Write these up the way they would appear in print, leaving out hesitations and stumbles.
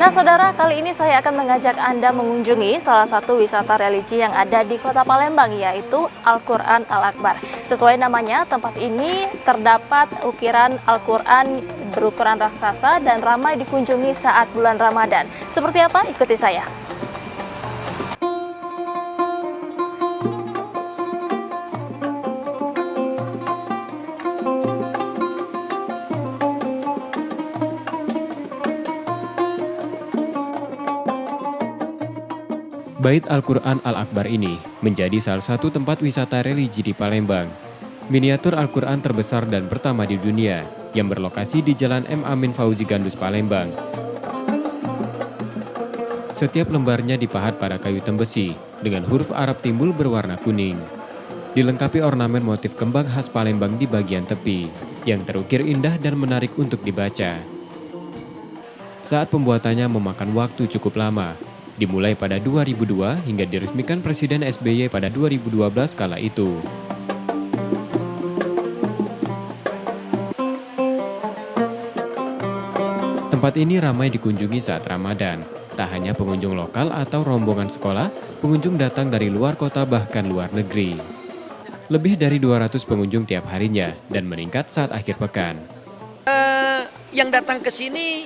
Nah, saudara, kali ini saya akan mengajak Anda mengunjungi salah satu wisata religi yang ada di Kota Palembang, yaitu Al-Quran Al-Akbar. Sesuai namanya, tempat ini terdapat ukiran Al-Quran berukuran raksasa dan ramai dikunjungi saat bulan Ramadan. Seperti apa? Ikuti saya. Bait Al-Quran Al-Akbar ini menjadi salah satu tempat wisata religi di Palembang. Miniatur Al-Quran terbesar dan pertama di dunia yang berlokasi di Jalan M. Amin Fauzi Gandus, Palembang. Setiap lembarnya dipahat pada kayu tembesi dengan huruf Arab timbul berwarna kuning. Dilengkapi ornamen motif kembang khas Palembang di bagian tepi yang terukir indah dan menarik untuk dibaca. Saat pembuatannya memakan waktu cukup lama, dimulai pada 2002 hingga diresmikan Presiden SBY pada 2012 kala itu. Tempat ini ramai dikunjungi saat Ramadan. Tak hanya pengunjung lokal atau rombongan sekolah, pengunjung datang dari luar kota bahkan luar negeri. Lebih dari 200 pengunjung tiap harinya dan meningkat saat akhir pekan. Yang datang ke sini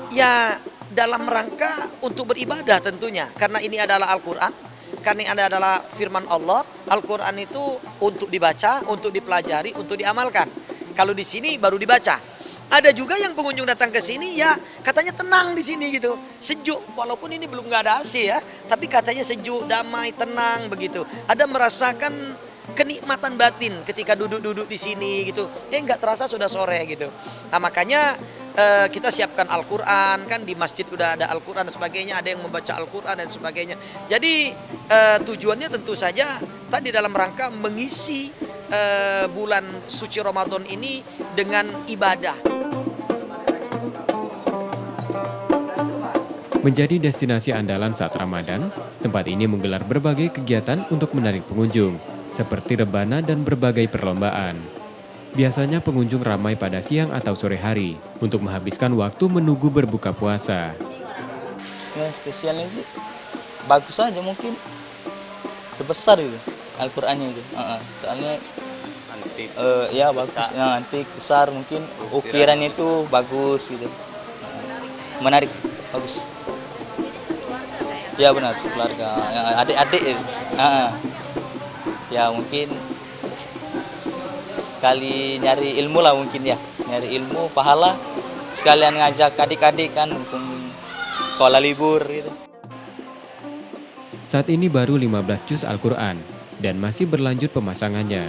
ya dalam rangka untuk beribadah tentunya, karena ini adalah Al-Quran, karena ini adalah firman Allah. Al-Quran itu untuk dibaca, untuk dipelajari, untuk diamalkan. Kalau di sini baru dibaca. Ada juga yang pengunjung datang ke sini ya katanya tenang di sini gitu, sejuk, walaupun ini belum nggak ada AC ya, tapi katanya sejuk, damai, tenang begitu. Ada merasakan kenikmatan batin ketika duduk-duduk di sini gitu. Nggak terasa sudah sore gitu. Nah, makanya kita siapkan Al-Quran, kan di masjid udah ada Al-Quran dan sebagainya, ada yang membaca Al-Quran dan sebagainya. Jadi tujuannya tentu saja tadi dalam rangka mengisi bulan suci Ramadan ini dengan ibadah. Menjadi destinasi andalan saat Ramadan, tempat ini menggelar berbagai kegiatan untuk menarik pengunjung, seperti rebana dan berbagai perlombaan. Biasanya pengunjung ramai pada siang atau sore hari untuk menghabiskan waktu menunggu berbuka puasa. Yang spesialnya sih bagus aja, mungkin terbesar itu Al-Qur'annya itu. Soalnya antik. Ya bagus, antik, besar, mungkin ukirannya itu bagus gitu. Menarik, bagus. Ya benar, sekeluarga, adik-adik. Ya mungkin sekali nyari ilmu lah mungkin ya, nyari ilmu, pahala, sekalian ngajak adik-adik kan, sekolah libur gitu. Saat ini baru 15 juz Al-Quran dan masih berlanjut pemasangannya.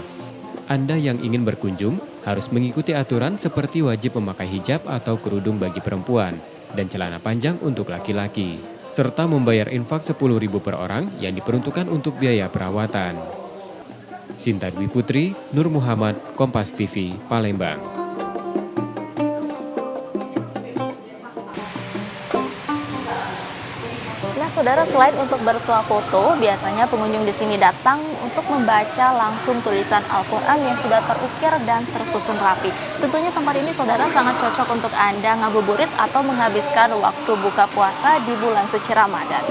Anda yang ingin berkunjung harus mengikuti aturan seperti wajib memakai hijab atau kerudung bagi perempuan dan celana panjang untuk laki-laki, serta membayar infak 10.000 per orang yang diperuntukkan untuk biaya perawatan. Sinta Dwi Putri, Nur Muhammad, Kompas TV, Palembang. Nah, saudara, selain untuk bersuah foto, biasanya pengunjung di sini datang untuk membaca langsung tulisan Al-Quran yang sudah terukir dan tersusun rapi. Tentunya tempat ini, saudara, sangat cocok untuk Anda ngabuburit atau menghabiskan waktu buka puasa di bulan suci Ramadan.